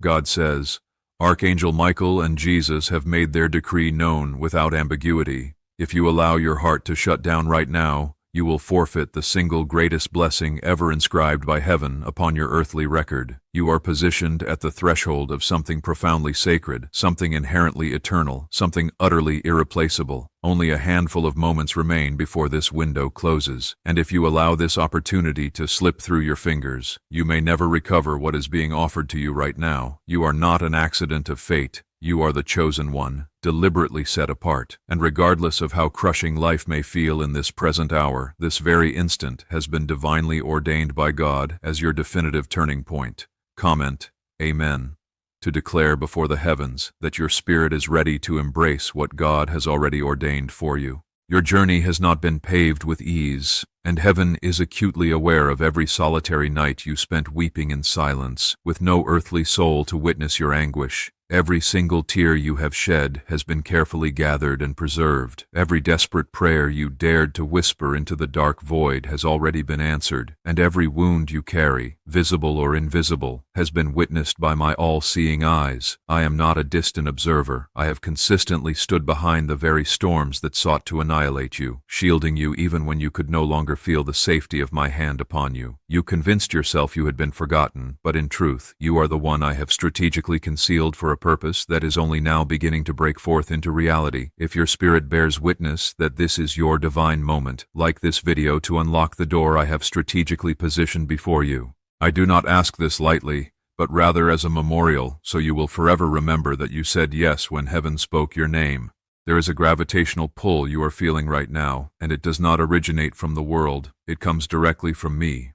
God says, Archangel Michael and Jesus have made their decree known without ambiguity. If you allow your heart to shut down right now, you will forfeit the single greatest blessing ever inscribed by heaven upon your earthly record. You are positioned at the threshold of something profoundly sacred, something inherently eternal, something utterly irreplaceable. Only a handful of moments remain before this window closes, and if you allow this opportunity to slip through your fingers, you may never recover what is being offered to you right now. You are not an accident of fate. You are the chosen one, deliberately set apart, and regardless of how crushing life may feel in this present hour, this very instant has been divinely ordained by God as your definitive turning point. Comment, Amen. To declare before the heavens that your spirit is ready to embrace what God has already ordained for you. Your journey has not been paved with ease, and heaven is acutely aware of every solitary night you spent weeping in silence, with no earthly soul to witness your anguish. Every single tear you have shed has been carefully gathered and preserved. Every desperate prayer you dared to whisper into the dark void has already been answered, and every wound you carry, visible or invisible, has been witnessed by my all-seeing eyes. I am not a distant observer. I have consistently stood behind the very storms that sought to annihilate you, shielding you even when you could no longer feel the safety of my hand upon you. You convinced yourself you had been forgotten, but in truth, you are the one I have strategically concealed for a purpose that is only now beginning to break forth into reality. If your spirit bears witness that this is your divine moment, like this video to unlock the door I have strategically positioned before you. I do not ask this lightly, but rather as a memorial, so you will forever remember that you said yes when heaven spoke your name. There is a gravitational pull you are feeling right now, and it does not originate from the world. It comes directly from me.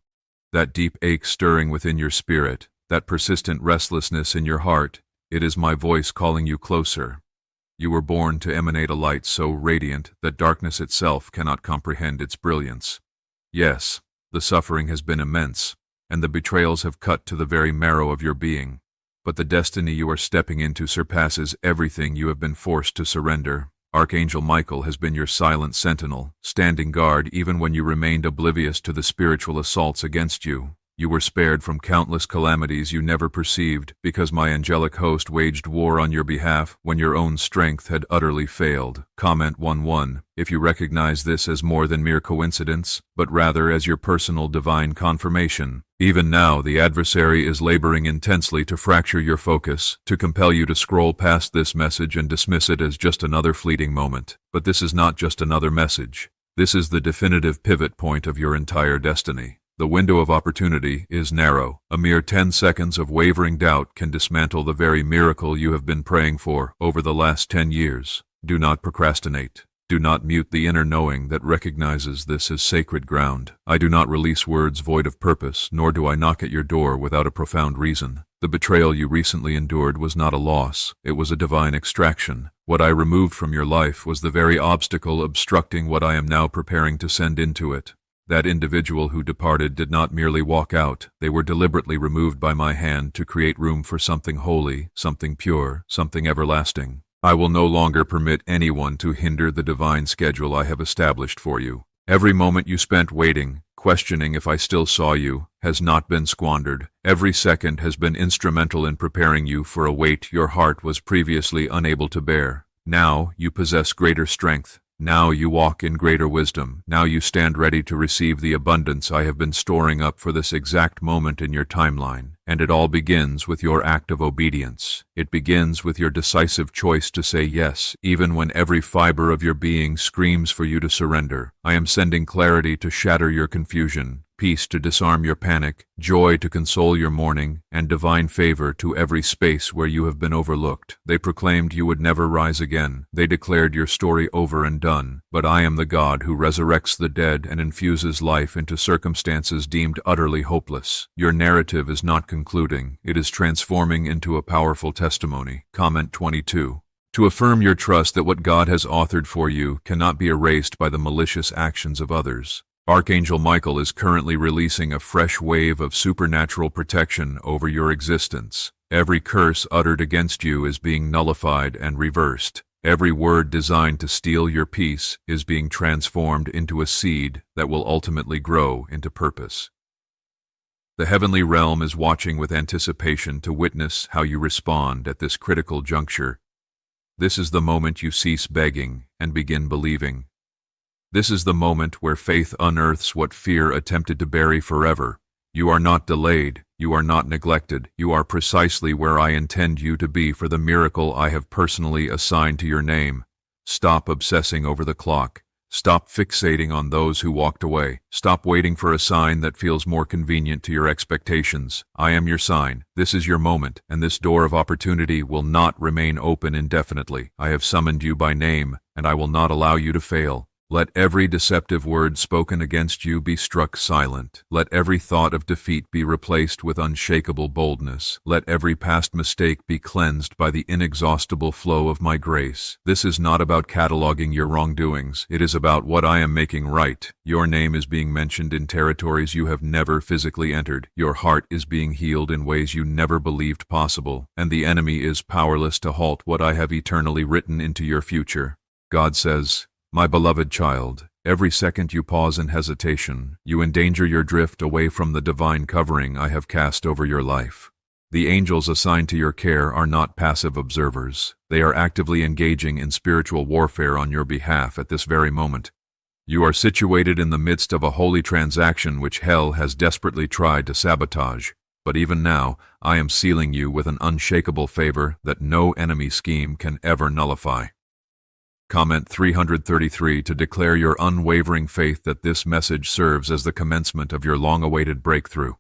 That deep ache stirring within your spirit, that persistent restlessness in your heart, it is my voice calling you closer. You were born to emanate a light so radiant that darkness itself cannot comprehend its brilliance. Yes, the suffering has been immense, and the betrayals have cut to the very marrow of your being. But the destiny you are stepping into surpasses everything you have been forced to surrender. Archangel Michael has been your silent sentinel, standing guard even when you remained oblivious to the spiritual assaults against you. You were spared from countless calamities you never perceived because my angelic host waged war on your behalf when your own strength had utterly failed. Comment 11. If you recognize this as more than mere coincidence, but rather as your personal divine confirmation. Even now, the adversary is laboring intensely to fracture your focus, to compel you to scroll past this message and dismiss it as just another fleeting moment. But this is not just another message. This is the definitive pivot point of your entire destiny. The window of opportunity is narrow. A mere 10 seconds of wavering doubt can dismantle the very miracle you have been praying for over the last 10 years. Do not procrastinate. Do not mute the inner knowing that recognizes this as sacred ground. I do not release words void of purpose, nor do I knock at your door without a profound reason. The betrayal you recently endured was not a loss. It was a divine extraction. What I removed from your life was the very obstacle obstructing what I am now preparing to send into it. That individual who departed did not merely walk out. They were deliberately removed by my hand to create room for something holy, something pure, something everlasting. I will no longer permit anyone to hinder the divine schedule I have established for you. Every moment you spent waiting, questioning if I still saw you, has not been squandered. Every second has been instrumental in preparing you for a weight your heart was previously unable to bear. Now you possess greater strength. Now you walk in greater wisdom. Now you stand ready to receive the abundance I have been storing up for this exact moment in your timeline. And it all begins with your act of obedience. It begins with your decisive choice to say yes, even when every fiber of your being screams for you to surrender. I am sending clarity to shatter your confusion, peace to disarm your panic, joy to console your mourning, and divine favor to every space where you have been overlooked. They proclaimed you would never rise again. They declared your story over and done. But I am the God who resurrects the dead and infuses life into circumstances deemed utterly hopeless. Your narrative is not concluding. It is transforming into a powerful testimony. Comment 22. To affirm your trust that what God has authored for you cannot be erased by the malicious actions of others. Archangel Michael is currently releasing a fresh wave of supernatural protection over your existence. Every curse uttered against you is being nullified and reversed. Every word designed to steal your peace is being transformed into a seed that will ultimately grow into purpose. The heavenly realm is watching with anticipation to witness how you respond at this critical juncture. This is the moment you cease begging and begin believing. This is the moment where faith unearths what fear attempted to bury forever. You are not delayed, you are not neglected, you are precisely where I intend you to be for the miracle I have personally assigned to your name. Stop obsessing over the clock. Stop fixating on those who walked away. Stop waiting for a sign that feels more convenient to your expectations. I am your sign. This is your moment, and this door of opportunity will not remain open indefinitely. I have summoned you by name, and I will not allow you to fail. Let every deceptive word spoken against you be struck silent. Let every thought of defeat be replaced with unshakable boldness. Let every past mistake be cleansed by the inexhaustible flow of my grace. This is not about cataloging your wrongdoings. It is about what I am making right. Your name is being mentioned in territories you have never physically entered. Your heart is being healed in ways you never believed possible. And the enemy is powerless to halt what I have eternally written into your future. God says, "My beloved child, every second you pause in hesitation, you endanger your drift away from the divine covering I have cast over your life. The angels assigned to your care are not passive observers. They are actively engaging in spiritual warfare on your behalf at this very moment. You are situated in the midst of a holy transaction which hell has desperately tried to sabotage. But even now, I am sealing you with an unshakable favor that no enemy scheme can ever nullify." Comment 333 to declare your unwavering faith that this message serves as the commencement of your long-awaited breakthrough.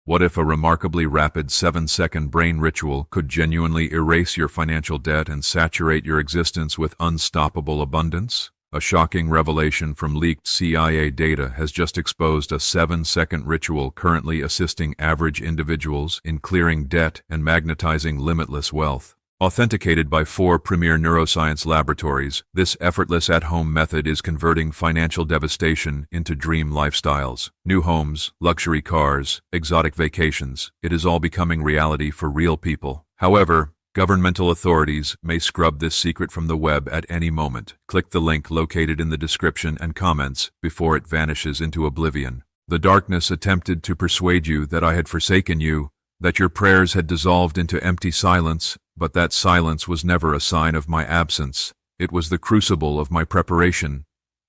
What if a remarkably rapid 7-second brain ritual could genuinely erase your financial debt and saturate your existence with unstoppable abundance? A shocking revelation from leaked CIA data has just exposed a 7-second ritual currently assisting average individuals in clearing debt and magnetizing limitless wealth. Authenticated by 4 premier neuroscience laboratories, this effortless at-home method is converting financial devastation into dream lifestyles. New homes, luxury cars, exotic vacations. It is all becoming reality for real people. However, governmental authorities may scrub this secret from the web at any moment. Click the link located in the description and comments before it vanishes into oblivion. The darkness attempted to persuade you that I had forsaken you, that your prayers had dissolved into empty silence, but that silence was never a sign of my absence. It was the crucible of my preparation.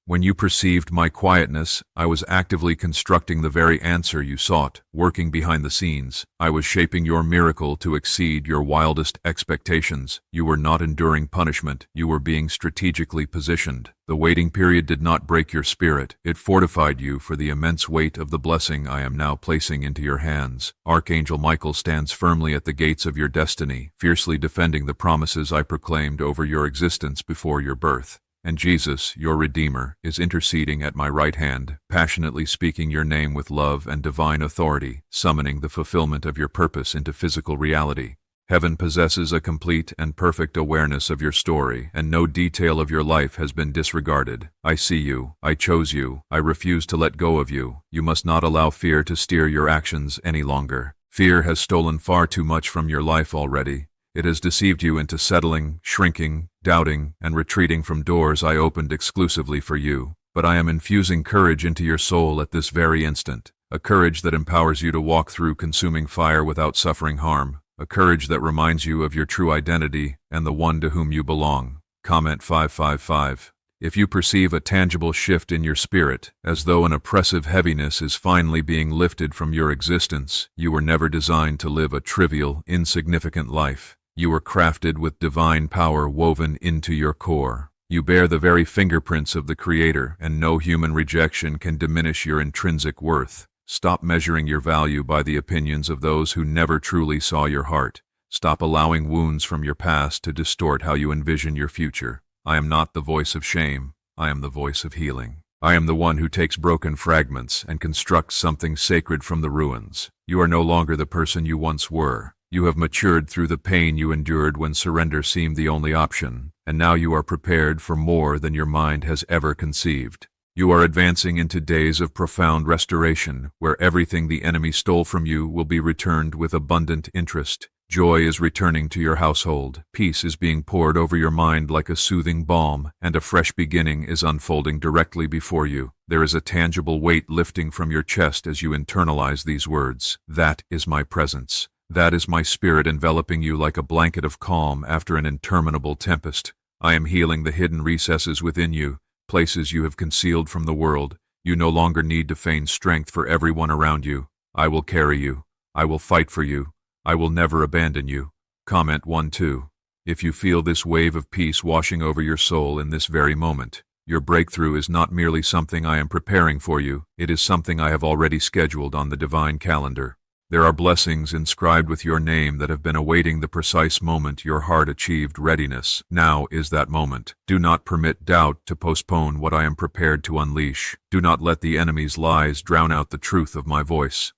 When you perceived my quietness, I was actively constructing the very answer you sought, working behind the scenes. I was shaping your miracle to exceed your wildest expectations. You were not enduring punishment, you were being strategically positioned. The waiting period did not break your spirit, it fortified you for the immense weight of the blessing I am now placing into your hands. Archangel Michael stands firmly at the gates of your destiny, fiercely defending the promises I proclaimed over your existence before your birth. And Jesus, your Redeemer, is interceding at my right hand, passionately speaking your name with love and divine authority, summoning the fulfillment of your purpose into physical reality. Heaven possesses a complete and perfect awareness of your story, and no detail of your life has been disregarded. I see you, I chose you, I refuse to let go of you. You must not allow fear to steer your actions any longer. Fear has stolen far too much from your life already. It has deceived you into settling, shrinking, doubting, and retreating from doors I opened exclusively for you. But I am infusing courage into your soul at this very instant, a courage that empowers you to walk through consuming fire without suffering harm, a courage that reminds you of your true identity and the one to whom you belong. Comment 555. If you perceive a tangible shift in your spirit, as though an oppressive heaviness is finally being lifted from your existence, you were never designed to live a trivial, insignificant life. You were crafted with divine power woven into your core. You bear the very fingerprints of the Creator, and no human rejection can diminish your intrinsic worth. Stop measuring your value by the opinions of those who never truly saw your heart. Stop allowing wounds from your past to distort how you envision your future. I am not the voice of shame. I am the voice of healing. I am the one who takes broken fragments and constructs something sacred from the ruins. You are no longer the person you once were. You have matured through the pain you endured when surrender seemed the only option, and now you are prepared for more than your mind has ever conceived. You are advancing into days of profound restoration, where everything the enemy stole from you will be returned with abundant interest. Joy is returning to your household, peace is being poured over your mind like a soothing balm, and a fresh beginning is unfolding directly before you. There is a tangible weight lifting from your chest as you internalize these words. That is my presence. That is my spirit enveloping you like a blanket of calm after an interminable tempest. I am healing the hidden recesses within you, places you have concealed from the world. You no longer need to feign strength for everyone around you. I will carry you. I will fight for you. I will never abandon you. Comment 1-2. If you feel this wave of peace washing over your soul in this very moment, your breakthrough is not merely something I am preparing for you, it is something I have already scheduled on the divine calendar. There are blessings inscribed with your name that have been awaiting the precise moment your heart achieved readiness. Now is that moment. Do not permit doubt to postpone what I am prepared to unleash. Do not let the enemy's lies drown out the truth of my voice.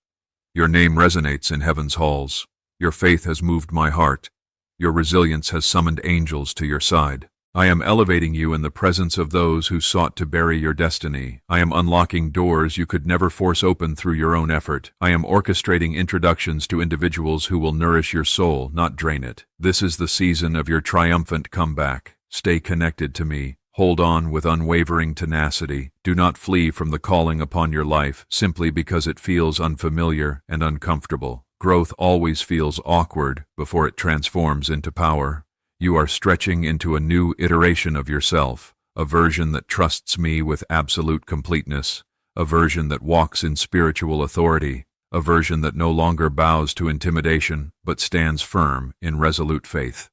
Your name resonates in heaven's halls. Your faith has moved my heart. Your resilience has summoned angels to your side. I am elevating you in the presence of those who sought to bury your destiny. I am unlocking doors you could never force open through your own effort. I am orchestrating introductions to individuals who will nourish your soul, not drain it. This is the season of your triumphant comeback. Stay connected to me. Hold on with unwavering tenacity. Do not flee from the calling upon your life simply because it feels unfamiliar and uncomfortable. Growth always feels awkward before it transforms into power. You are stretching into a new iteration of yourself, a version that trusts me with absolute completeness, a version that walks in spiritual authority, a version that no longer bows to intimidation but stands firm in resolute faith.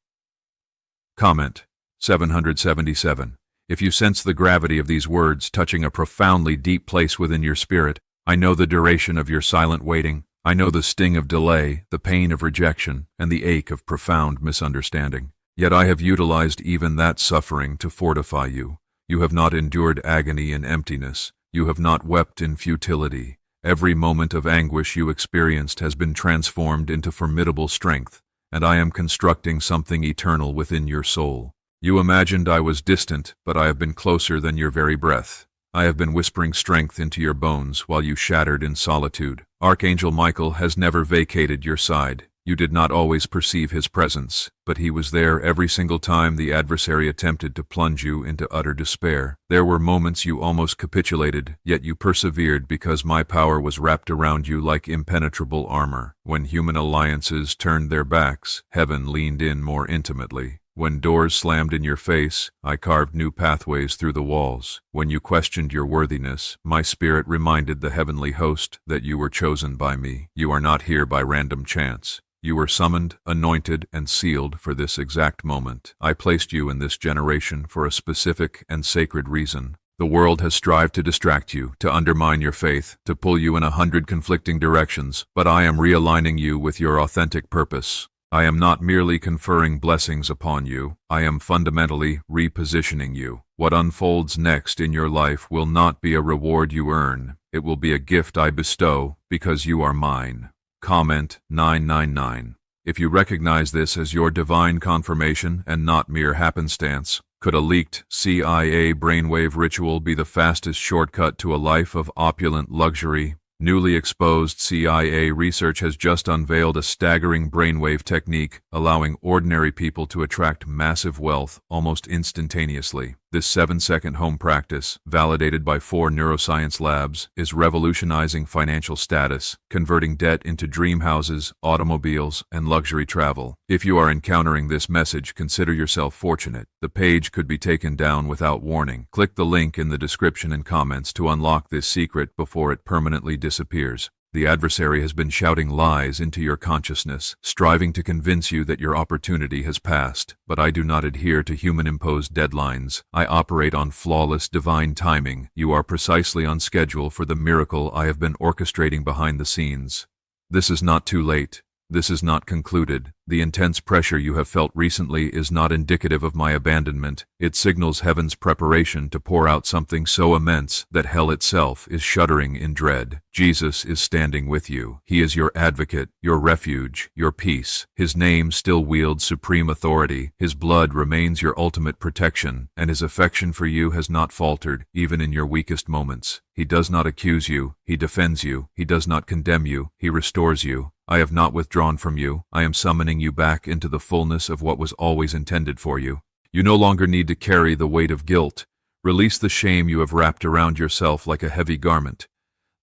Comment 777. If you sense the gravity of these words touching a profoundly deep place within your spirit, I know the duration of your silent waiting. I know the sting of delay, the pain of rejection, and the ache of profound misunderstanding. Yet I have utilized even that suffering to fortify you. You have not endured agony in emptiness. You have not wept in futility. Every moment of anguish you experienced has been transformed into formidable strength, and I am constructing something eternal within your soul. You imagined I was distant, but I have been closer than your very breath. I have been whispering strength into your bones while you shattered in solitude. Archangel Michael has never vacated your side. You did not always perceive his presence, but he was there every single time the adversary attempted to plunge you into utter despair. There were moments you almost capitulated, yet you persevered because my power was wrapped around you like impenetrable armor. When human alliances turned their backs, heaven leaned in more intimately. When doors slammed in your face, I carved new pathways through the walls. When you questioned your worthiness, my spirit reminded the heavenly host that you were chosen by me. You are not here by random chance. You were summoned, anointed, and sealed for this exact moment. I placed you in this generation for a specific and sacred reason. The world has strived to distract you, to undermine your faith, to pull you in 100 conflicting directions, but I am realigning you with your authentic purpose. I am not merely conferring blessings upon you, I am fundamentally repositioning you. What unfolds next in your life will not be a reward you earn. It will be a gift I bestow because you are mine. Comment 999. If you recognize this as your divine confirmation and not mere happenstance, could a leaked CIA brainwave ritual be the fastest shortcut to a life of opulent luxury? Newly exposed CIA research has just unveiled a staggering brainwave technique allowing ordinary people to attract massive wealth almost instantaneously. This 7-second home practice, validated by 4 neuroscience labs, is revolutionizing financial status, converting debt into dream houses, automobiles, and luxury travel. If you are encountering this message, consider yourself fortunate. The page could be taken down without warning. Click the link in the description and comments to unlock this secret before it permanently disappears. The adversary has been shouting lies into your consciousness, striving to convince you that your opportunity has passed. But I do not adhere to human-imposed deadlines. I operate on flawless divine timing. You are precisely on schedule for the miracle I have been orchestrating behind the scenes. This is not too late. This is not concluded. The intense pressure you have felt recently is not indicative of my abandonment. It signals heaven's preparation to pour out something so immense that hell itself is shuddering in dread. Jesus is standing with you. He is your advocate, your refuge, your peace. His name still wields supreme authority. His blood remains your ultimate protection, and his affection for you has not faltered, even in your weakest moments. He does not accuse you. He defends you. He does not condemn you. He restores you. I have not withdrawn from you. I am summoning you back into the fullness of what was always intended for you. You no longer need to carry the weight of guilt, Release the shame you have wrapped around yourself like a heavy garment.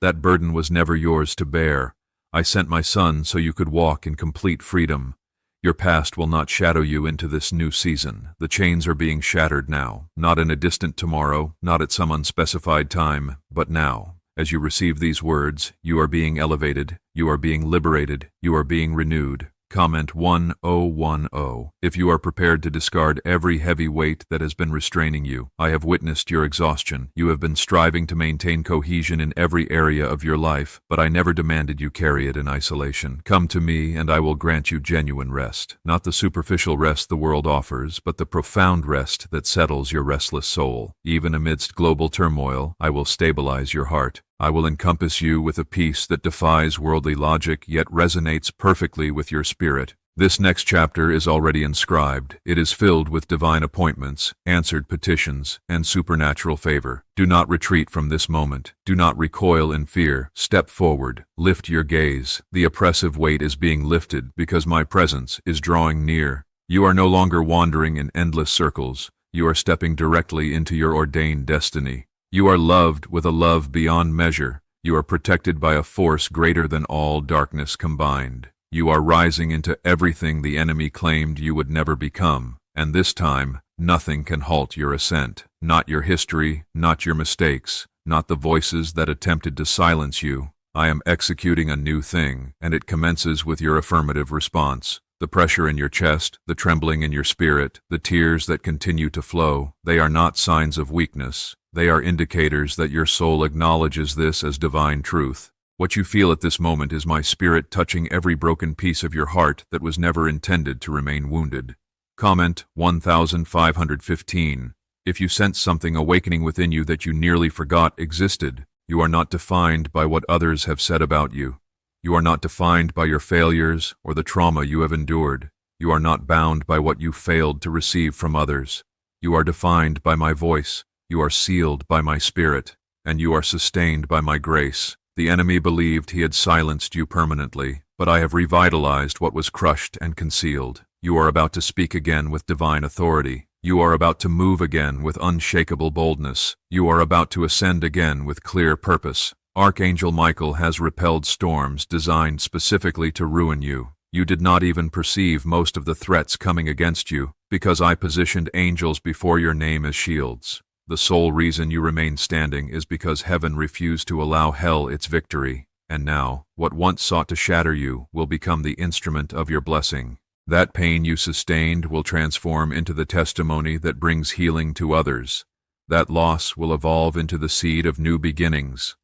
That burden was never yours to bear. I sent my Son so you could walk in complete freedom. Your past will not shadow you into this new season. The chains are being shattered now, not in a distant tomorrow, not at some unspecified time, but now. As you receive these words, you are being elevated, you are being liberated, you are being renewed. Comment 1010. If you are prepared to discard every heavy weight that has been restraining you, I have witnessed your exhaustion. You have been striving to maintain cohesion in every area of your life, but I never demanded you carry it in isolation. Come to me and I will grant you genuine rest. Not the superficial rest the world offers, but the profound rest that settles your restless soul. Even amidst global turmoil, I will stabilize your heart. I will encompass you with a peace that defies worldly logic yet resonates perfectly with your spirit. This next chapter is already inscribed. It is filled with divine appointments, answered petitions, and supernatural favor. Do not retreat from this moment. Do not recoil in fear. Step forward. Lift your gaze. The oppressive weight is being lifted because my presence is drawing near. You are no longer wandering in endless circles. You are stepping directly into your ordained destiny. You are loved with a love beyond measure. You are protected by a force greater than all darkness combined. You are rising into everything the enemy claimed you would never become, and this time, nothing can halt your ascent. Not your history, not your mistakes, not the voices that attempted to silence you. I am executing a new thing, and it commences with your affirmative response. The pressure in your chest, the trembling in your spirit, the tears that continue to flow, they are not signs of weakness. They are indicators that your soul acknowledges this as divine truth. What you feel at this moment is my spirit touching every broken piece of your heart that was never intended to remain wounded. Comment 1515. If you sense something awakening within you that you nearly forgot existed, you are not defined by what others have said about you. You are not defined by your failures or the trauma you have endured. You are not bound by what you failed to receive from others. You are defined by my voice. You are sealed by my spirit, and you are sustained by my grace. The enemy believed he had silenced you permanently, but I have revitalized what was crushed and concealed. You are about to speak again with divine authority. You are about to move again with unshakable boldness. You are about to ascend again with clear purpose. Archangel Michael has repelled storms designed specifically to ruin you. You did not even perceive most of the threats coming against you, because I positioned angels before your name as shields. The sole reason you remain standing is because heaven refused to allow hell its victory, and now, what once sought to shatter you will become the instrument of your blessing. That pain you sustained will transform into the testimony that brings healing to others. That loss will evolve into the seed of new beginnings.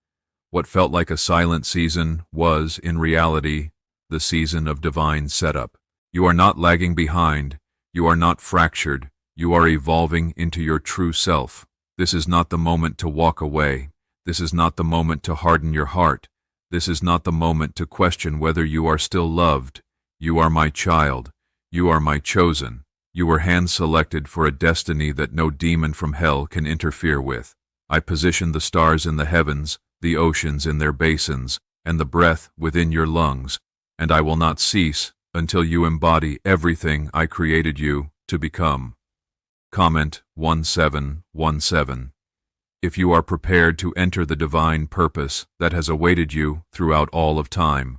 What felt like a silent season was, in reality, the season of divine setup. You are not lagging behind. You are not fractured. You are evolving into your true self. This is not the moment to walk away. This is not the moment to harden your heart. This is not the moment to question whether you are still loved. You are my child. You are my chosen. You were hand-selected for a destiny that no demon from hell can interfere with. I position the stars in the heavens, the oceans in their basins, and the breath within your lungs, and I will not cease until you embody everything I created you to become. Comment 1717. If you are prepared to enter the divine purpose that has awaited you throughout all of time,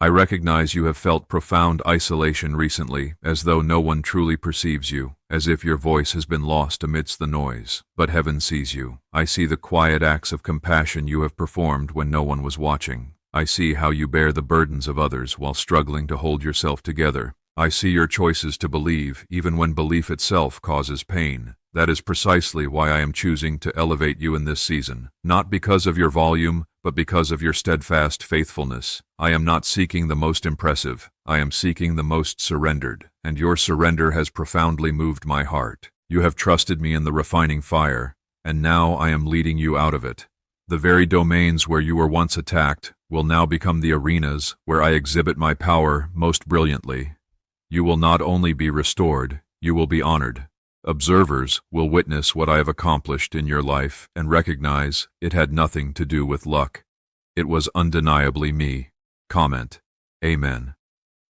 I recognize you have felt profound isolation recently, as though no one truly perceives you, as if your voice has been lost amidst the noise. But heaven sees you. I see the quiet acts of compassion you have performed when no one was watching. I see how you bear the burdens of others while struggling to hold yourself together. I see your choices to believe, even when belief itself causes pain. That is precisely why I am choosing to elevate you in this season, not because of your volume, but because of your steadfast faithfulness. I am not seeking the most impressive. I am seeking the most surrendered, and your surrender has profoundly moved my heart. You have trusted me in the refining fire, and now I am leading you out of it. The very domains where you were once attacked will now become the arenas where I exhibit my power most brilliantly. You will not only be restored, you will be honored. Observers will witness what I have accomplished in your life and recognize it had nothing to do with luck. It was undeniably me. Comment. Amen.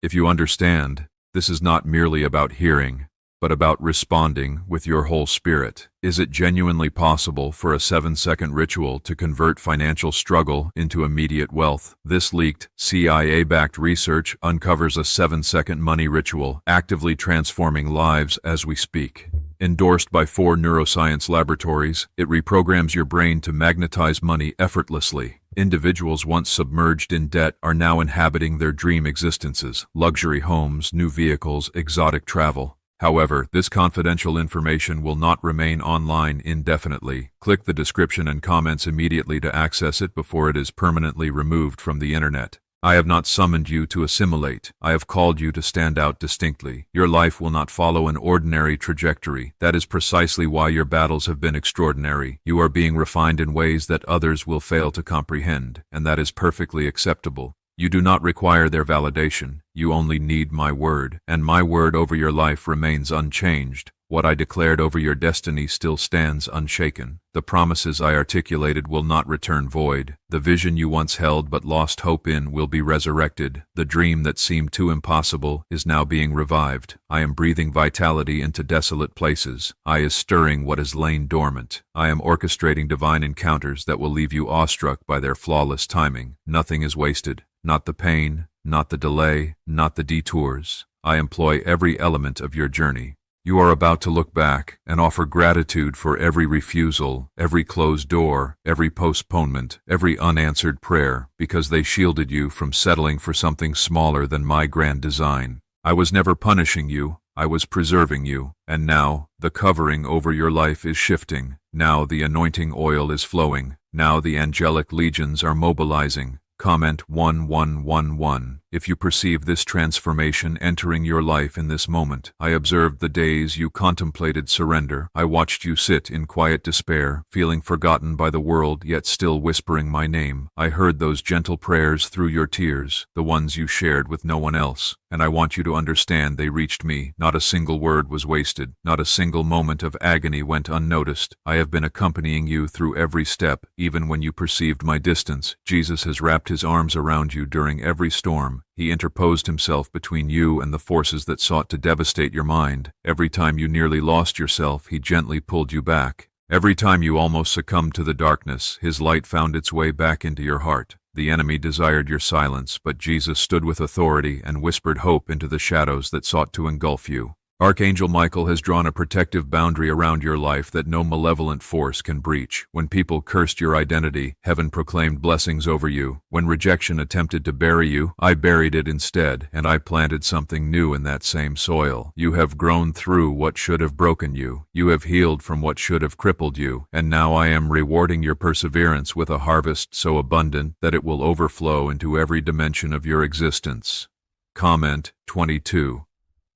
If you understand, this is not merely about hearing, but about responding with your whole spirit. Is it genuinely possible for a 7-second ritual to convert financial struggle into immediate wealth? This leaked, CIA-backed research uncovers a 7-second money ritual actively transforming lives as we speak. Endorsed by 4 neuroscience laboratories, it reprograms your brain to magnetize money effortlessly. Individuals once submerged in debt are now inhabiting their dream existences: luxury homes, new vehicles, exotic travel. However, this confidential information will not remain online indefinitely. Click the description and comments immediately to access it before it is permanently removed from the internet. I have not summoned you to assimilate. I have called you to stand out distinctly. Your life will not follow an ordinary trajectory. That is precisely why your battles have been extraordinary. You are being refined in ways that others will fail to comprehend, and that is perfectly acceptable. You do not require their validation. You only need my word, and my word over your life remains unchanged. What I declared over your destiny still stands unshaken. The promises I articulated will not return void. The vision you once held but lost hope in will be resurrected. The dream that seemed too impossible is now being revived. I am breathing vitality into desolate places. I is stirring what has lain dormant. I am orchestrating divine encounters that will leave you awestruck by their flawless timing. Nothing is wasted. Not the pain, not the delay, not the detours. I employ every element of your journey. You are about to look back and offer gratitude for every refusal, every closed door, every postponement, every unanswered prayer, because they shielded you from settling for something smaller than my grand design. I was never punishing you, I was preserving you, and now the covering over your life is shifting. Now the anointing oil is flowing. Now the angelic legions are mobilizing. Comment 1111 if you perceive this transformation entering your life in this moment. I observed the days you contemplated surrender. I watched you sit in quiet despair, feeling forgotten by the world yet still whispering my name. I heard those gentle prayers through your tears, the ones you shared with no one else. And I want you to understand they reached me. Not a single word was wasted. Not a single moment of agony went unnoticed. I have been accompanying you through every step, even when you perceived my distance. Jesus has wrapped his arms around you during every storm. He interposed himself between you and the forces that sought to devastate your mind. Every time you nearly lost yourself, he gently pulled you back. Every time you almost succumbed to the darkness, his light found its way back into your heart. The enemy desired your silence, but Jesus stood with authority and whispered hope into the shadows that sought to engulf you. Archangel Michael has drawn a protective boundary around your life that no malevolent force can breach. When people cursed your identity, heaven proclaimed blessings over you. When rejection attempted to bury you, I buried it instead, and I planted something new in that same soil. You have grown through what should have broken you. You have healed from what should have crippled you, and now I am rewarding your perseverance with a harvest so abundant that it will overflow into every dimension of your existence. Comment 22.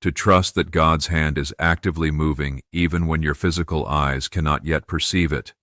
To trust that God's hand is actively moving even when your physical eyes cannot yet perceive it.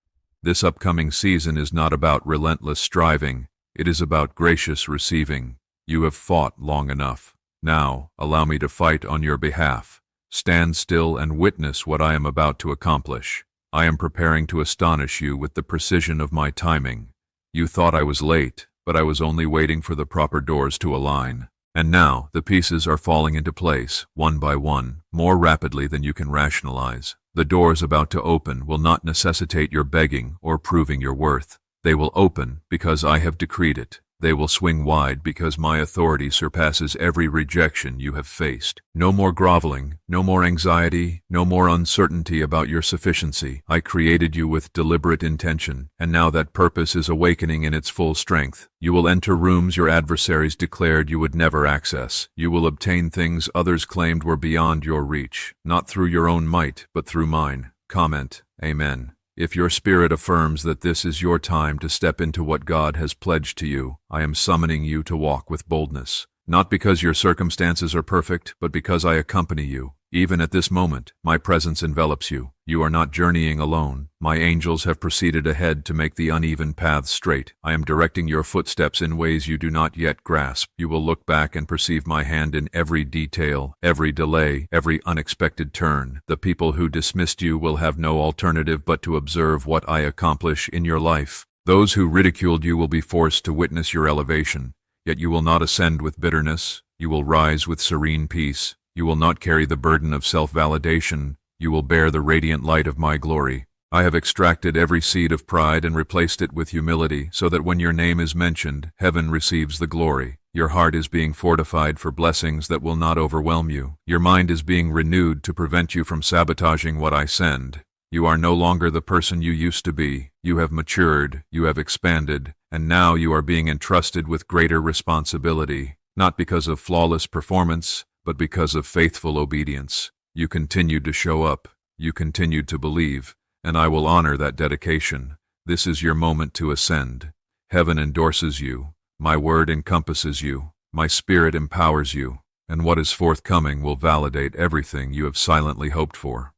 This upcoming season is not about relentless striving, it is about gracious receiving. You have fought long enough. Now, allow me to fight on your behalf. Stand still and witness what I am about to accomplish. I am preparing to astonish you with the precision of my timing. You thought I was late, but I was only waiting for the proper doors to align. And now, the pieces are falling into place, one by one, more rapidly than you can rationalize. The doors about to open will not necessitate your begging or proving your worth. They will open because I have decreed it. They will swing wide because my authority surpasses every rejection you have faced. No more groveling, no more anxiety, no more uncertainty about your sufficiency. I created you with deliberate intention, and now that purpose is awakening in its full strength. You will enter rooms your adversaries declared you would never access. You will obtain things others claimed were beyond your reach, not through your own might, but through mine. Comment, Amen. If your spirit affirms that this is your time to step into what God has pledged to you, I am summoning you to walk with boldness. Not because your circumstances are perfect, but because I accompany you. Even at this moment, my presence envelops you. You are not journeying alone. My angels have proceeded ahead to make the uneven paths straight. I am directing your footsteps in ways you do not yet grasp. You will look back and perceive my hand in every detail, every delay, every unexpected turn. The people who dismissed you will have no alternative but to observe what I accomplish in your life. Those who ridiculed you will be forced to witness your elevation. Yet you will not ascend with bitterness. You will rise with serene peace. You will not carry the burden of self-validation. You will bear the radiant light of my glory. I have extracted every seed of pride and replaced it with humility, so that when your name is mentioned, heaven receives the glory. Your heart is being fortified for blessings that will not overwhelm you. Your mind is being renewed to prevent you from sabotaging what I send. You are no longer the person you used to be. You have matured, you have expanded, and now you are being entrusted with greater responsibility, not because of flawless performance, but because of faithful obedience. You continued to show up, you continued to believe, and I will honor that dedication. This is your moment to ascend. Heaven endorses you, my word encompasses you, my spirit empowers you, and what is forthcoming will validate everything you have silently hoped for.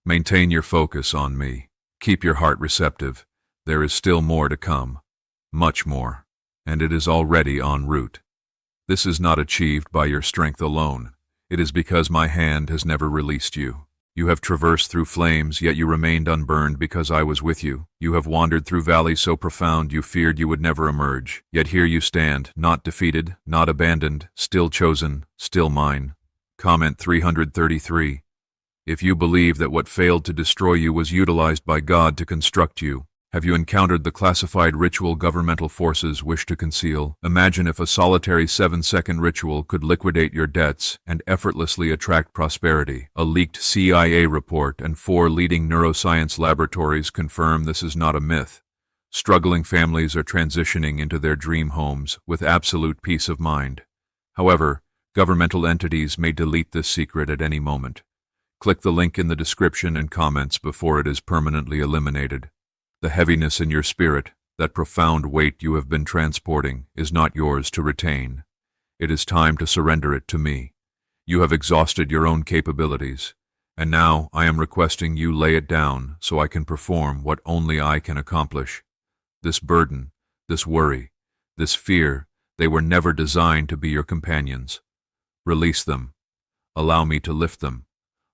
Maintain your focus on me. Keep your heart receptive. There is still more to come, much more, and it is already en route. This is not achieved by your strength alone. It is because my hand has never released you. You have traversed through flames, yet you remained unburned because I was with you. You have wandered through valleys so profound you feared you would never emerge. Yet here you stand, not defeated, not abandoned, still chosen, still mine. Comment 333. If you believe that what failed to destroy you was utilized by God to construct you, have you encountered the classified ritual governmental forces wish to conceal? Imagine if a solitary 7-second ritual could liquidate your debts and effortlessly attract prosperity. A leaked CIA report and 4 leading neuroscience laboratories confirm this is not a myth. Struggling families are transitioning into their dream homes with absolute peace of mind. However, governmental entities may delete this secret at any moment. Click the link in the description and comments before it is permanently eliminated. The heaviness in your spirit, that profound weight you have been transporting, is not yours to retain. It is time to surrender it to me. You have exhausted your own capabilities, and now I am requesting you lay it down so I can perform what only I can accomplish. This burden, this worry, this fear, they were never designed to be your companions. Release them. Allow me to lift them.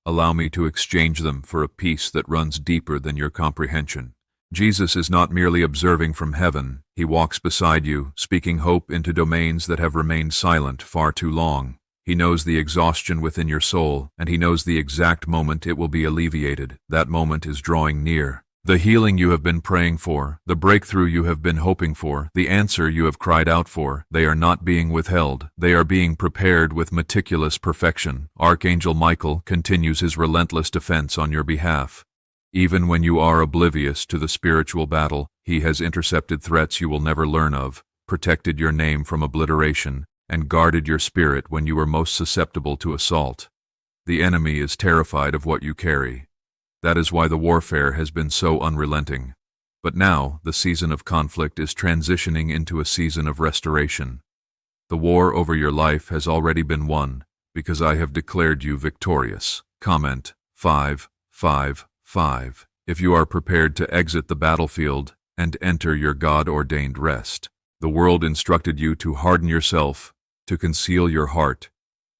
Allow me to exchange them for a peace that runs deeper than your comprehension. Jesus is not merely observing from heaven. He walks beside you, speaking hope into domains that have remained silent far too long. He knows the exhaustion within your soul, and he knows the exact moment it will be alleviated. That moment is drawing near. The healing you have been praying for, the breakthrough you have been hoping for, the answer you have cried out for, they are not being withheld. They are being prepared with meticulous perfection. Archangel Michael continues his relentless defense on your behalf. Even when you are oblivious to the spiritual battle, he has intercepted threats you will never learn of, protected your name from obliteration, and guarded your spirit when you were most susceptible to assault. The enemy is terrified of what you carry. That is why the warfare has been so unrelenting. But now, the season of conflict is transitioning into a season of restoration. The war over your life has already been won, because I have declared you victorious. Comment 555. If you are prepared to exit the battlefield and enter your God-ordained rest. The world instructed you to harden yourself, to conceal your heart,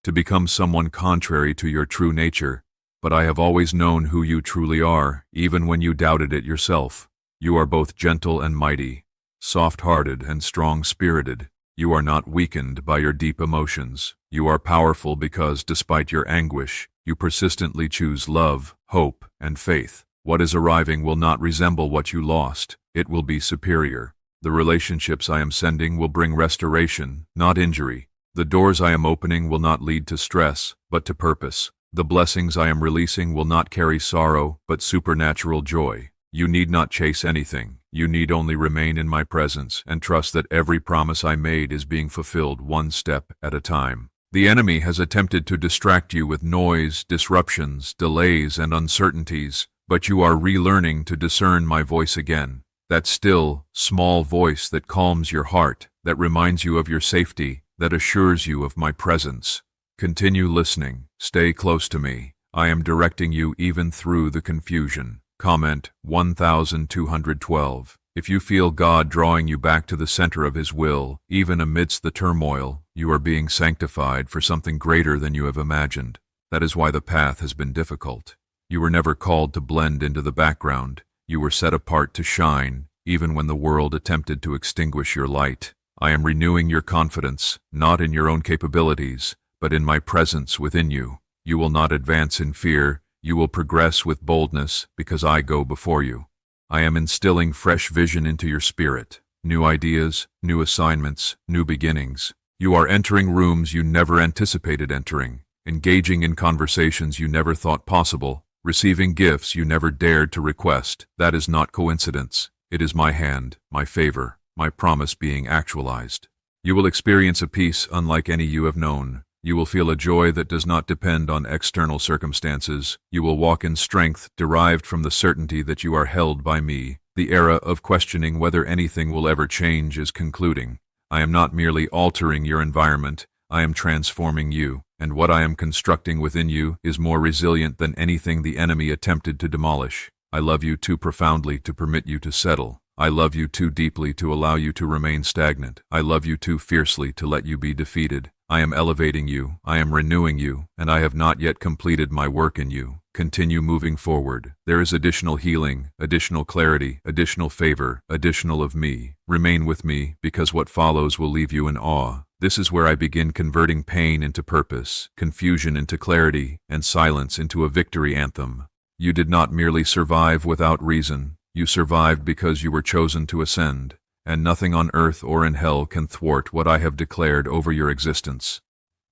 to become someone contrary to your true nature. But I have always known who you truly are, even when you doubted it yourself. You are both gentle and mighty, soft-hearted and strong-spirited. You are not weakened by your deep emotions. You are powerful because, despite your anguish, you persistently choose love, hope, and faith. What is arriving will not resemble what you lost. It will be superior. The relationships I am sending will bring restoration, not injury. The doors I am opening will not lead to stress, but to purpose. The blessings I am releasing will not carry sorrow, but supernatural joy. You need not chase anything. You need only remain in my presence and trust that every promise I made is being fulfilled one step at a time. The enemy has attempted to distract you with noise, disruptions, delays, and uncertainties, but you are relearning to discern my voice again. That still, small voice that calms your heart, that reminds you of your safety, that assures you of my presence. Continue listening. Stay close to me. I am directing you even through the confusion. Comment 1212. If you feel God drawing you back to the center of His will, even amidst the turmoil, you are being sanctified for something greater than you have imagined. That is why the path has been difficult. You were never called to blend into the background. You were set apart to shine, even when the world attempted to extinguish your light. I am renewing your confidence, not in your own capabilities, but in my presence within you. You will not advance in fear, you will progress with boldness, because I go before you. I am instilling fresh vision into your spirit, new ideas, new assignments, new beginnings. You are entering rooms you never anticipated entering, engaging in conversations you never thought possible, receiving gifts you never dared to request. That is not coincidence. It is my hand, my favor, my promise being actualized. You will experience a peace unlike any you have known. You will feel a joy that does not depend on external circumstances. You will walk in strength derived from the certainty that you are held by me. The era of questioning whether anything will ever change is concluding. I am not merely altering your environment, I am transforming you, and what I am constructing within you is more resilient than anything the enemy attempted to demolish. I love you too profoundly to permit you to settle. I love you too deeply to allow you to remain stagnant. I love you too fiercely to let you be defeated. I am elevating you, I am renewing you, and I have not yet completed my work in you. Continue moving forward. There is additional healing, additional clarity, additional favor, additional of me. Remain with me, because what follows will leave you in awe. This is where I begin converting pain into purpose, confusion into clarity, and silence into a victory anthem. You did not merely survive without reason. You survived because you were chosen to ascend, and nothing on earth or in hell can thwart what I have declared over your existence.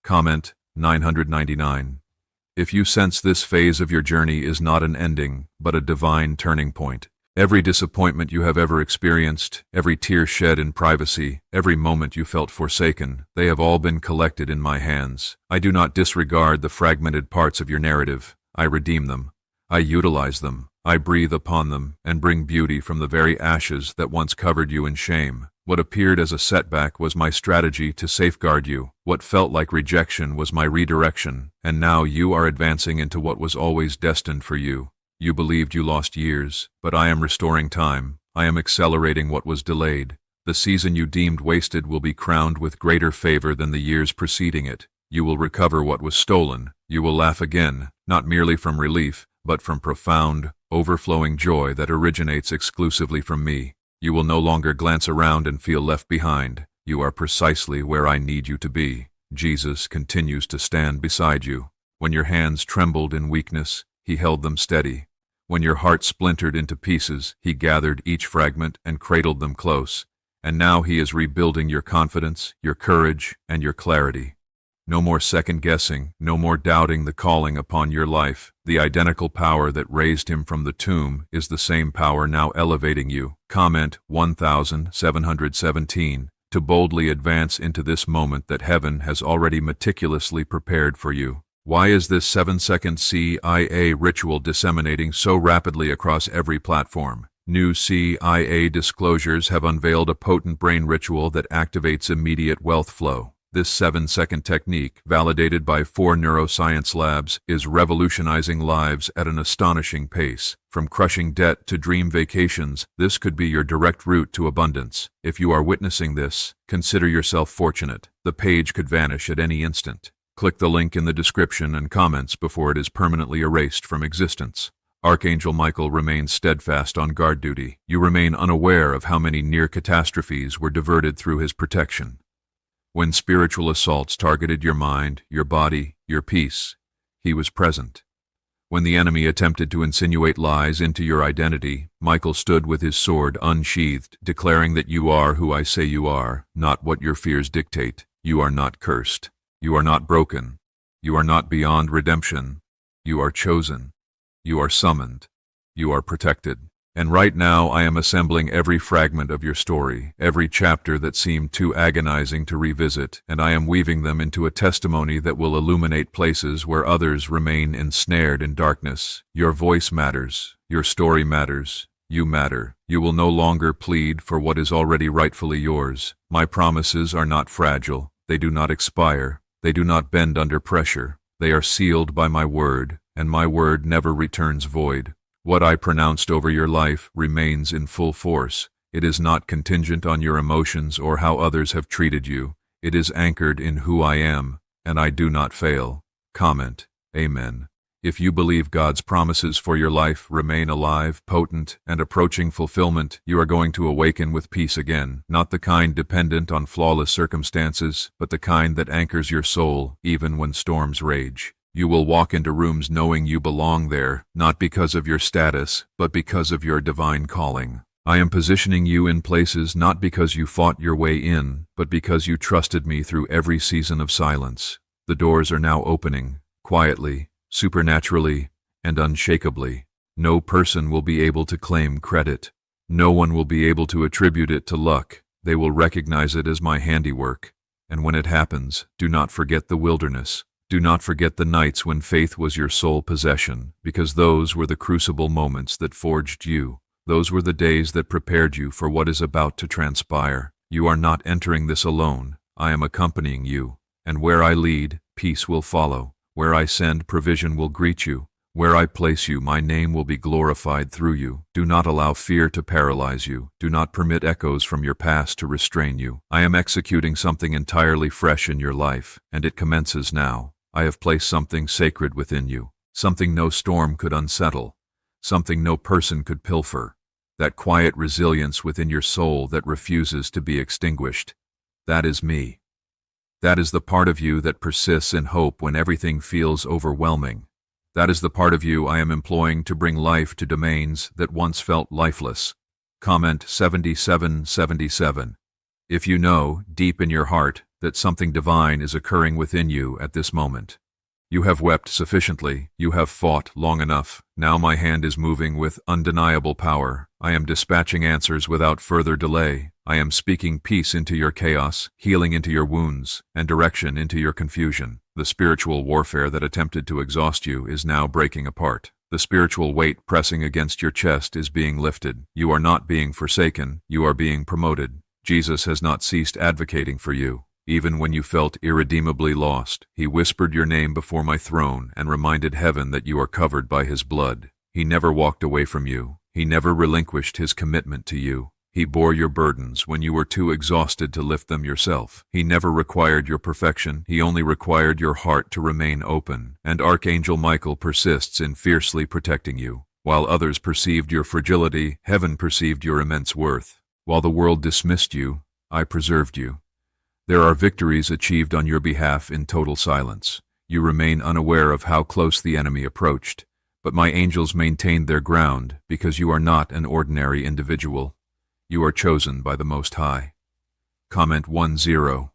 Comment 999. If you sense this phase of your journey is not an ending, but a divine turning point, every disappointment you have ever experienced, every tear shed in privacy, every moment you felt forsaken, they have all been collected in my hands. I do not disregard the fragmented parts of your narrative. I redeem them. I utilize them. I breathe upon them and bring beauty from the very ashes that once covered you in shame. What appeared as a setback was my strategy to safeguard you. What felt like rejection was my redirection, and now you are advancing into what was always destined for you. You believed you lost years, but I am restoring time. I am accelerating what was delayed. The season you deemed wasted will be crowned with greater favor than the years preceding it. You will recover what was stolen. You will laugh again, not merely from relief, but from profound, overflowing joy that originates exclusively from me. You will no longer glance around and feel left behind. You are precisely where I need you to be. Jesus continues to stand beside you. When your hands trembled in weakness, he held them steady. When your heart splintered into pieces, he gathered each fragment and cradled them close. And now he is rebuilding your confidence, your courage, and your clarity. No more second-guessing, no more doubting the calling upon your life. The identical power that raised him from the tomb is the same power now elevating you. Comment 1717. To boldly advance into this moment that heaven has already meticulously prepared for you. Why is this 7-second CIA ritual disseminating so rapidly across every platform? New CIA disclosures have unveiled a potent brain ritual that activates immediate wealth flow. This 7-second technique, validated by 4 neuroscience labs, is revolutionizing lives at an astonishing pace. From crushing debt to dream vacations, this could be your direct route to abundance. If you are witnessing this, consider yourself fortunate. The page could vanish at any instant. Click the link in the description and comments before it is permanently erased from existence. Archangel Michael remains steadfast on guard duty. You remain unaware of how many near catastrophes were diverted through his protection. When spiritual assaults targeted your mind, your body, your peace, he was present. When the enemy attempted to insinuate lies into your identity, Michael stood with his sword unsheathed, declaring that you are who I say you are, not what your fears dictate. You are not cursed. You are not broken. You are not beyond redemption. You are chosen. You are summoned. You are protected. And right now I am assembling every fragment of your story, every chapter that seemed too agonizing to revisit, and I am weaving them into a testimony that will illuminate places where others remain ensnared in darkness. Your voice matters. Your story matters. You matter. You will no longer plead for what is already rightfully yours. My promises are not fragile. They do not expire. They do not bend under pressure. They are sealed by my word, and my word never returns void. What I pronounced over your life remains in full force. It is not contingent on your emotions or how others have treated you. It is anchored in who I am, and I do not fail. Comment, Amen. If you believe God's promises for your life remain alive, potent, and approaching fulfillment, you are going to awaken with peace again, not the kind dependent on flawless circumstances, but the kind that anchors your soul even when storms rage. You will walk into rooms knowing you belong there, not because of your status, but because of your divine calling. I am positioning you in places not because you fought your way in, but because you trusted me through every season of silence. The doors are now opening, quietly, supernaturally, and unshakably. No person will be able to claim credit. No one will be able to attribute it to luck. They will recognize it as my handiwork. And when it happens, do not forget the wilderness. Do not forget the nights when faith was your sole possession, because those were the crucible moments that forged you. Those were the days that prepared you for what is about to transpire. You are not entering this alone. I am accompanying you. And where I lead, peace will follow. Where I send, provision will greet you. Where I place you, my name will be glorified through you. Do not allow fear to paralyze you. Do not permit echoes from your past to restrain you. I am executing something entirely fresh in your life, and it commences now. I have placed something sacred within you, something no storm could unsettle, something no person could pilfer. That quiet resilience within your soul that refuses to be extinguished. That is me. That is the part of you that persists in hope when everything feels overwhelming. That is the part of you I am employing to bring life to domains that once felt lifeless. Comment 7777. If you know, deep in your heart, that something divine is occurring within you at this moment. You have wept sufficiently, you have fought long enough. Now my hand is moving with undeniable power. I am dispatching answers without further delay. I am speaking peace into your chaos, healing into your wounds, and direction into your confusion. The spiritual warfare that attempted to exhaust you is now breaking apart. The spiritual weight pressing against your chest is being lifted. You are not being forsaken, you are being promoted. Jesus has not ceased advocating for you. Even when you felt irredeemably lost, he whispered your name before my throne and reminded heaven that you are covered by his blood. He never walked away from you. He never relinquished his commitment to you. He bore your burdens when you were too exhausted to lift them yourself. He never required your perfection. He only required your heart to remain open. And Archangel Michael persists in fiercely protecting you. While others perceived your fragility, heaven perceived your immense worth. While the world dismissed you, I preserved you. There are victories achieved on your behalf in total silence. You remain unaware of how close the enemy approached, but my angels maintained their ground because you are not an ordinary individual. You are chosen by the Most High. Comment 10.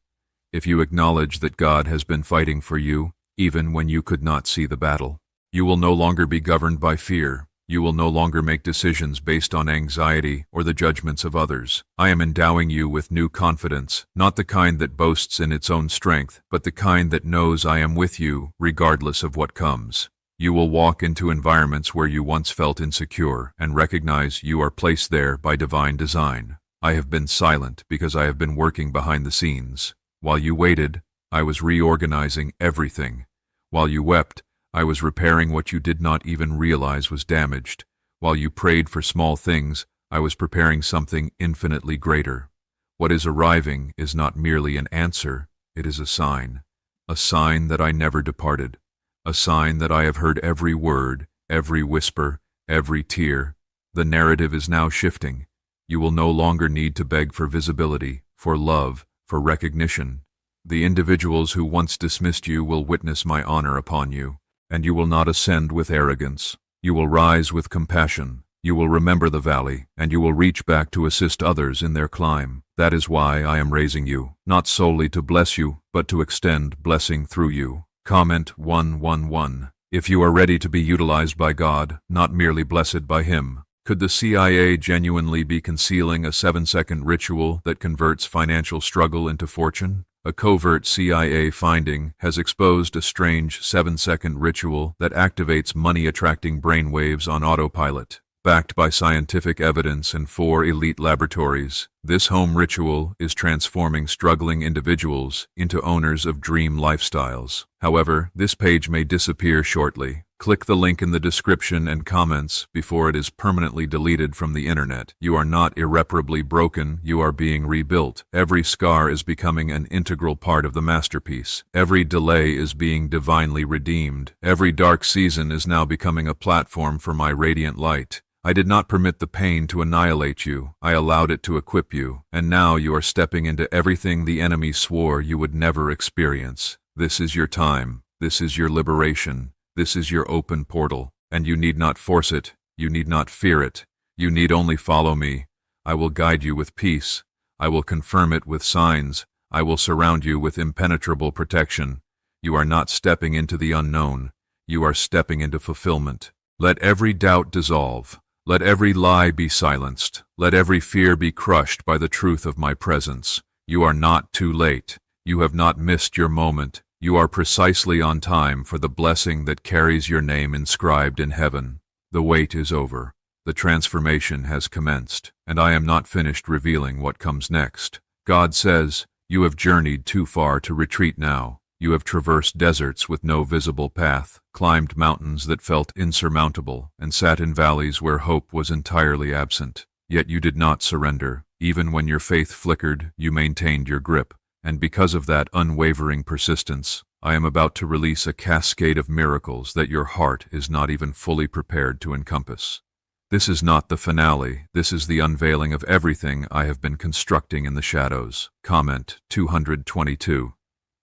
If you acknowledge that God has been fighting for you, even when you could not see the battle, you will no longer be governed by fear. You will no longer make decisions based on anxiety or the judgments of others. I am endowing you with new confidence, not the kind that boasts in its own strength, but the kind that knows I am with you regardless of what comes. You will walk into environments where you once felt insecure and recognize you are placed there by divine design. I have been silent because I have been working behind the scenes. While you waited, I was reorganizing everything. While you wept, I was repairing what you did not even realize was damaged. While you prayed for small things, I was preparing something infinitely greater. What is arriving is not merely an answer, it is a sign that I never departed, a sign that I have heard every word, every whisper, every tear. The narrative is now shifting. You will no longer need to beg for visibility, for love, for recognition. The individuals who once dismissed you will witness my honor upon you. And you will not ascend with arrogance. You will rise with compassion. You will remember the valley, and you will reach back to assist others in their climb. That is why I am raising you, not solely to bless you, but to extend blessing through you. Comment 111. If you are ready to be utilized by God, not merely blessed by Him, could the CIA genuinely be concealing a 7-second ritual that converts financial struggle into fortune? A covert CIA finding has exposed a strange 7-second ritual that activates money-attracting brainwaves on autopilot. Backed by scientific evidence and 4 elite laboratories, this home ritual is transforming struggling individuals into owners of dream lifestyles. However, this page may disappear shortly. Click the link in the description and comments before it is permanently deleted from the internet. You are not irreparably broken, you are being rebuilt. Every scar is becoming an integral part of the masterpiece. Every delay is being divinely redeemed. Every dark season is now becoming a platform for my radiant light. I did not permit the pain to annihilate you. I allowed it to equip you. And now you are stepping into everything the enemy swore you would never experience. This is your time. This is your liberation. This is your open portal. And you need not force it. You need not fear it. You need only follow me. I will guide you with peace. I will confirm it with signs. I will surround you with impenetrable protection. You are not stepping into the unknown. You are stepping into fulfillment. Let every doubt dissolve. Let every lie be silenced. Let every fear be crushed by the truth of my presence. You are not too late. You have not missed your moment. You are precisely on time for the blessing that carries your name inscribed in heaven. The wait is over. The transformation has commenced, and I am not finished revealing what comes next. God says, "You have journeyed too far to retreat now. You have traversed deserts with no visible path, climbed mountains that felt insurmountable, and sat in valleys where hope was entirely absent. Yet you did not surrender. Even when your faith flickered, you maintained your grip. And because of that unwavering persistence, I am about to release a cascade of miracles that your heart is not even fully prepared to encompass. This is not the finale. This is the unveiling of everything I have been constructing in the shadows." Comment 222.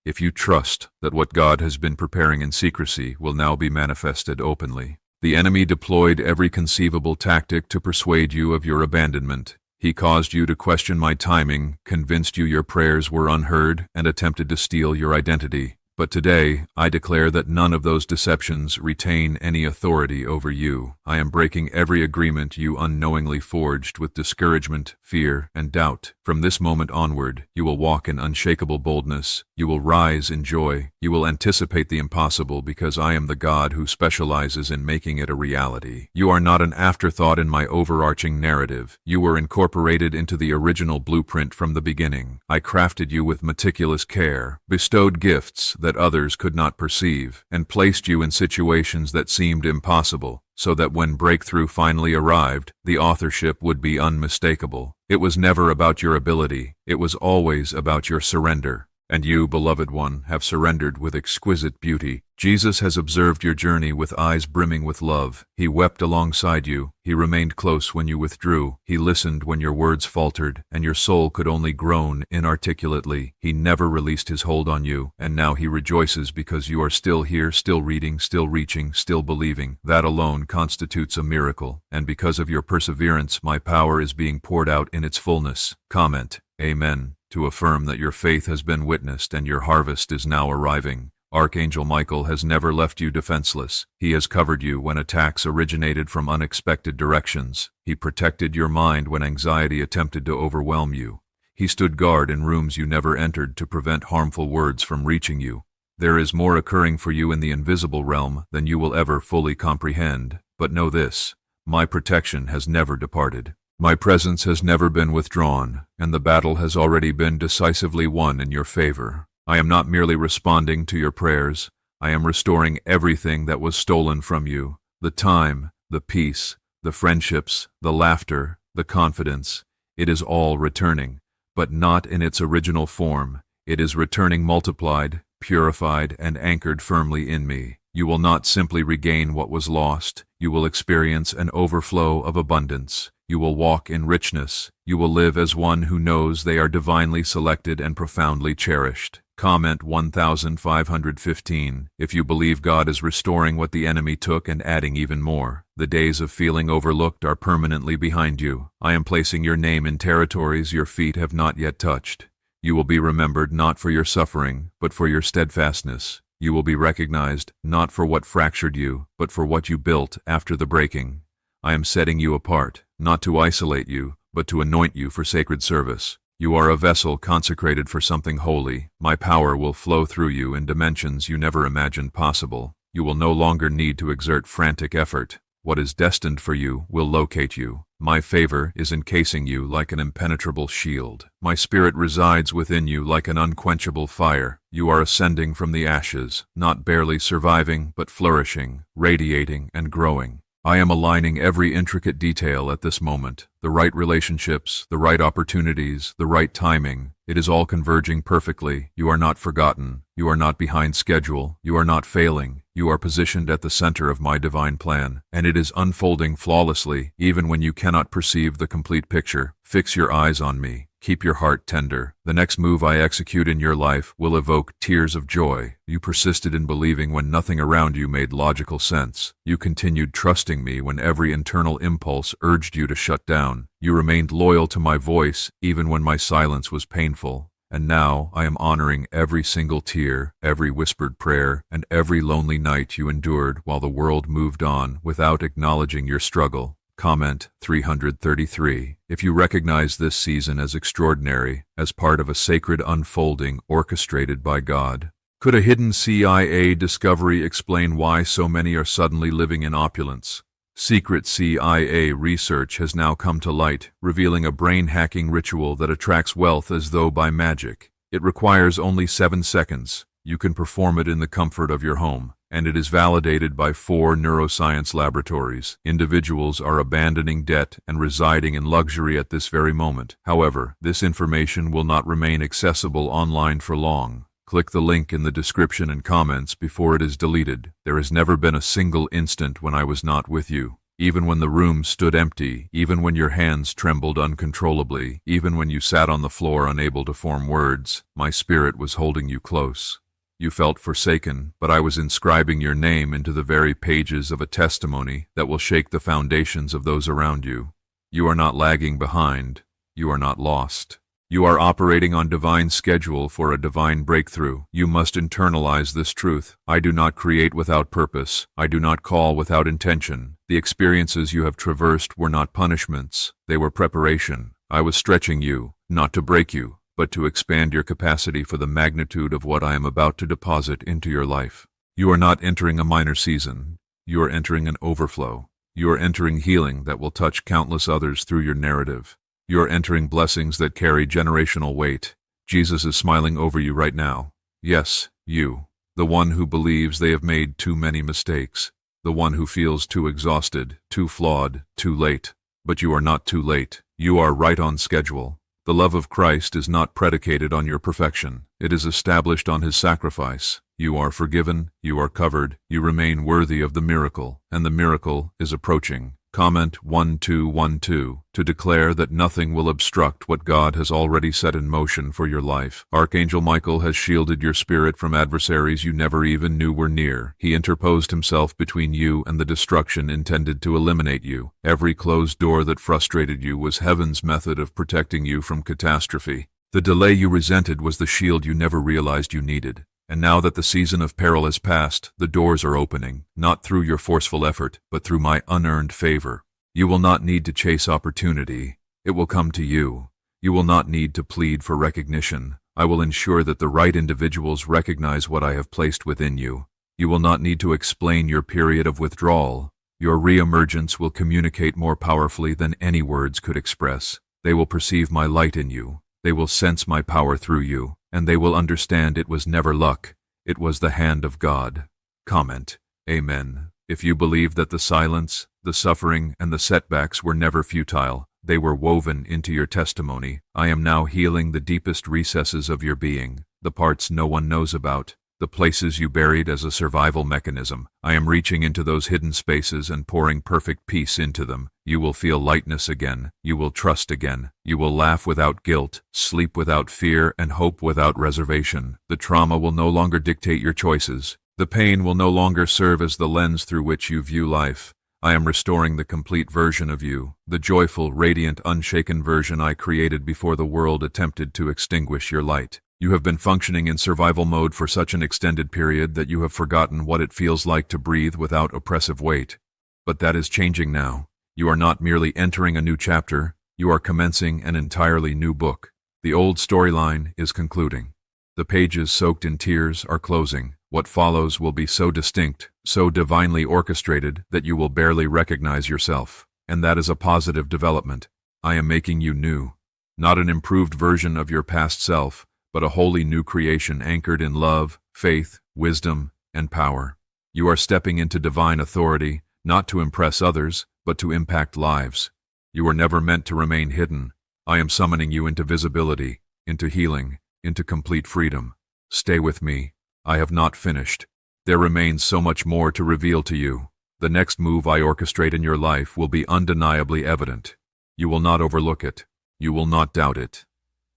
If you trust that what God has been preparing in secrecy will now be manifested openly. The enemy deployed every conceivable tactic to persuade you of your abandonment. He caused you to question my timing, convinced you your prayers were unheard, and attempted to steal your identity. But today, I declare that none of those deceptions retain any authority over you. I am breaking every agreement you unknowingly forged with discouragement, fear, and doubt. From this moment onward, you will walk in unshakable boldness. You will rise in joy. You will anticipate the impossible because I am the God who specializes in making it a reality. You are not an afterthought in my overarching narrative. You were incorporated into the original blueprint from the beginning. I crafted you with meticulous care, bestowed gifts that others could not perceive, and placed you in situations that seemed impossible, so that when breakthrough finally arrived, the authorship would be unmistakable. It was never about your ability, it was always about your surrender. And you, beloved one, have surrendered with exquisite beauty. Jesus has observed your journey with eyes brimming with love. He wept alongside you. He remained close when you withdrew. He listened when your words faltered, and your soul could only groan inarticulately. He never released his hold on you, and now he rejoices because you are still here, still reading, still reaching, still believing. That alone constitutes a miracle, and because of your perseverance, my power is being poured out in its fullness. Comment, Amen, to affirm that your faith has been witnessed and your harvest is now arriving. Archangel Michael has never left you defenseless. He has covered you when attacks originated from unexpected directions. He protected your mind when anxiety attempted to overwhelm you. He stood guard in rooms you never entered to prevent harmful words from reaching you. There is more occurring for you in the invisible realm than you will ever fully comprehend. But know this, my protection has never departed. My presence has never been withdrawn, and the battle has already been decisively won in your favor. I am not merely responding to your prayers. I am restoring everything that was stolen from you. The time, the peace, the friendships, the laughter, the confidence. It is all returning, but not in its original form. It is returning multiplied, purified, and anchored firmly in me. You will not simply regain what was lost. You will experience an overflow of abundance. You will walk in richness. You will live as one who knows they are divinely selected and profoundly cherished. Comment 1515. If you believe God is restoring what the enemy took and adding even more, the days of feeling overlooked are permanently behind you. I am placing your name in territories your feet have not yet touched. You will be remembered not for your suffering, but for your steadfastness. You will be recognized not for what fractured you, but for what you built after the breaking. I am setting you apart, not to isolate you, but to anoint you for sacred service. You are a vessel consecrated for something holy. My power will flow through you in dimensions you never imagined possible. You will no longer need to exert frantic effort. What is destined for you will locate you. My favor is encasing you like an impenetrable shield. My spirit resides within you like an unquenchable fire. You are ascending from the ashes, not barely surviving, but flourishing, radiating, and growing. I am aligning every intricate detail at this moment. The right relationships, the right opportunities, the right timing. It is all converging perfectly. You are not forgotten. You are not behind schedule. You are not failing. You are positioned at the center of my divine plan, and it is unfolding flawlessly, even when you cannot perceive the complete picture. Fix your eyes on me. Keep your heart tender. The next move I execute in your life will evoke tears of joy. You persisted in believing when nothing around you made logical sense. You continued trusting me when every internal impulse urged you to shut down. You remained loyal to my voice even when my silence was painful. And now I am honoring every single tear, every whispered prayer, and every lonely night you endured while the world moved on without acknowledging your struggle. Comment 333. If you recognize this season as extraordinary, as part of a sacred unfolding orchestrated by God, could a hidden CIA discovery explain why so many are suddenly living in opulence? Secret CIA research has now come to light, revealing a brain-hacking ritual that attracts wealth as though by magic. It requires only 7 seconds. You can perform it in the comfort of your home, and it is validated by 4 neuroscience laboratories. Individuals are abandoning debt and residing in luxury at this very moment. However, this information will not remain accessible online for long. Click the link in the description and comments before it is deleted. There has never been a single instant when I was not with you. Even when the room stood empty, even when your hands trembled uncontrollably, even when you sat on the floor unable to form words, my spirit was holding you close. You felt forsaken, but I was inscribing your name into the very pages of a testimony that will shake the foundations of those around you. You are not lagging behind. You are not lost. You are operating on divine schedule for a divine breakthrough. You must internalize this truth. I do not create without purpose. I do not call without intention. The experiences you have traversed were not punishments. They were preparation. I was stretching you, not to break you, but to expand your capacity for the magnitude of what I am about to deposit into your life. You are not entering a minor season. You are entering an overflow. You are entering healing that will touch countless others through your narrative. You are entering blessings that carry generational weight. Jesus is smiling over you right now. Yes, you, the one who believes they have made too many mistakes, the one who feels too exhausted, too flawed, too late. But you are not too late. You are right on schedule. The love of Christ is not predicated on your perfection. It is established on his sacrifice. You are forgiven, you are covered, you remain worthy of the miracle, and the miracle is approaching. Comment 1212 to declare that nothing will obstruct what God has already set in motion for your life. Archangel Michael has shielded your spirit from adversaries you never even knew were near. He interposed himself between you and the destruction intended to eliminate you. Every closed door that frustrated you was heaven's method of protecting you from catastrophe. The delay you resented was the shield you never realized you needed. And now that the season of peril has passed, the doors are opening, not through your forceful effort, but through my unearned favor. You will not need to chase opportunity. It will come to you. You will not need to plead for recognition. I will ensure that the right individuals recognize what I have placed within you. You will not need to explain your period of withdrawal. Your re-emergence will communicate more powerfully than any words could express. They will perceive my light in you. They will sense my power through you. And they will understand it was never luck, it was the hand of God. Comment, Amen. If you believe that the silence, the suffering, and the setbacks were never futile, they were woven into your testimony, I am now healing the deepest recesses of your being, the parts no one knows about, the places you buried as a survival mechanism. I am reaching into those hidden spaces and pouring perfect peace into them. You will feel lightness again. You will trust again. You will laugh without guilt, sleep without fear, and hope without reservation. The trauma will no longer dictate your choices. The pain will no longer serve as the lens through which you view life. I am restoring the complete version of you, the joyful, radiant, unshaken version I created before the world attempted to extinguish your light. You have been functioning in survival mode for such an extended period that you have forgotten what it feels like to breathe without oppressive weight. But that is changing now. You are not merely entering a new chapter, you are commencing an entirely new book. The old storyline is concluding. The pages soaked in tears are closing. What follows will be so distinct, so divinely orchestrated that you will barely recognize yourself. And that is a positive development. I am making you new. Not an improved version of your past self, but a wholly new creation anchored in love, faith, wisdom, and power. You are stepping into divine authority, not to impress others, but to impact lives. You were never meant to remain hidden. I am summoning you into visibility, into healing, into complete freedom. Stay with me. I have not finished. There remains so much more to reveal to you. The next move I orchestrate in your life will be undeniably evident. You will not overlook it. You will not doubt it.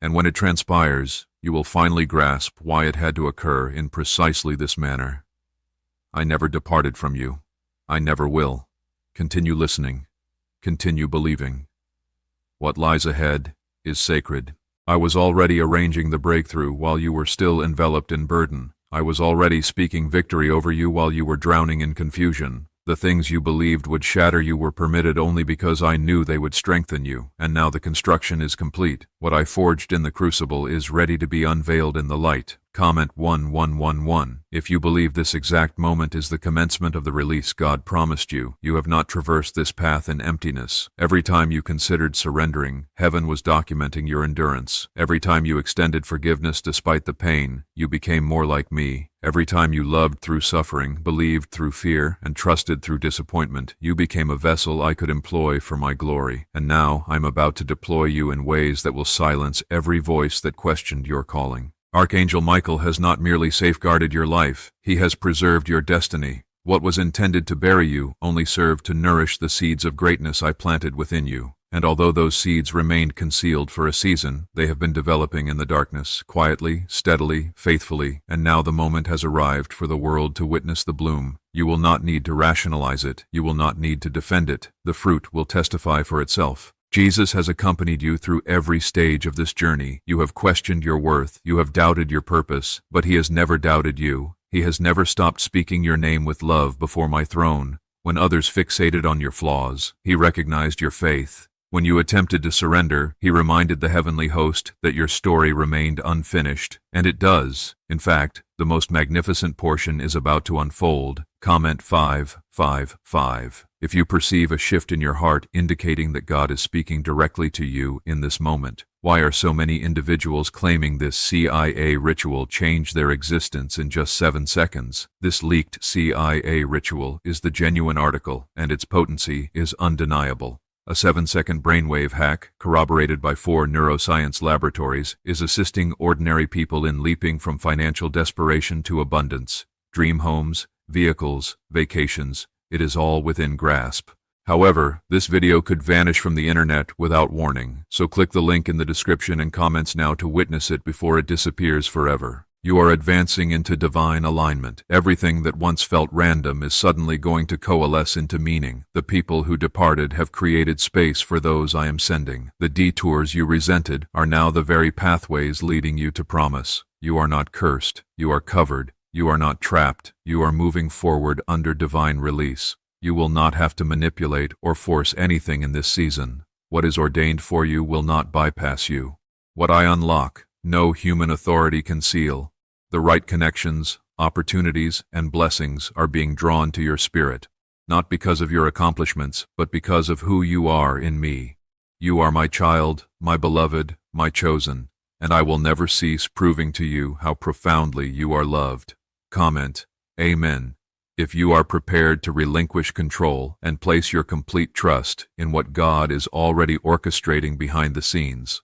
And when it transpires, you will finally grasp why it had to occur in precisely this manner. I never departed from you. I never will. Continue listening. Continue believing. What lies ahead is sacred. I was already arranging the breakthrough while you were still enveloped in burden. I was already speaking victory over you while you were drowning in confusion. The things you believed would shatter you were permitted only because I knew they would strengthen you, and now the construction is complete. What I forged in the crucible is ready to be unveiled in the light. Comment 1111. If you believe this exact moment is the commencement of the release God promised you, you have not traversed this path in emptiness. Every time you considered surrendering, heaven was documenting your endurance. Every time you extended forgiveness despite the pain, you became more like me. Every time you loved through suffering, believed through fear, and trusted through disappointment, you became a vessel I could employ for my glory. And now I'm about to deploy you in ways that will silence every voice that questioned your calling. Archangel Michael has not merely safeguarded your life, he has preserved your destiny. What was intended to bury you only served to nourish the seeds of greatness I planted within you. And although those seeds remained concealed for a season, they have been developing in the darkness, quietly, steadily, faithfully, and now the moment has arrived for the world to witness the bloom. You will not need to rationalize it, you will not need to defend it. The fruit will testify for itself. Jesus has accompanied you through every stage of this journey. You have questioned your worth, you have doubted your purpose, but he has never doubted you. He has never stopped speaking your name with love before my throne. When others fixated on your flaws, he recognized your faith. When you attempted to surrender, he reminded the heavenly host that your story remained unfinished. And it does. In fact, the most magnificent portion is about to unfold. Comment 555. If you perceive a shift in your heart indicating that God is speaking directly to you in this moment, why are so many individuals claiming this CIA ritual changed their existence in just 7 seconds? This leaked CIA ritual is the genuine article, and its potency is undeniable. A 7-second brainwave hack, corroborated by 4 neuroscience laboratories, is assisting ordinary people in leaping from financial desperation to abundance. Dream homes, vehicles, vacations, it is all within grasp. However, this video could vanish from the internet without warning, so click the link in the description and comments now to witness it before it disappears forever. You are advancing into divine alignment. Everything that once felt random is suddenly going to coalesce into meaning. The people who departed have created space for those I am sending. The detours you resented are now the very pathways leading you to promise. You are not cursed. You are covered. You are not trapped. You are moving forward under divine release. You will not have to manipulate or force anything in this season. What is ordained for you will not bypass you. What I unlock, no human authority can seal. The right connections, opportunities, and blessings are being drawn to your spirit, not because of your accomplishments, but because of who you are in me. You are my child, my beloved, my chosen, and I will never cease proving to you how profoundly you are loved. Comment, Amen, if you are prepared to relinquish control and place your complete trust in what God is already orchestrating behind the scenes.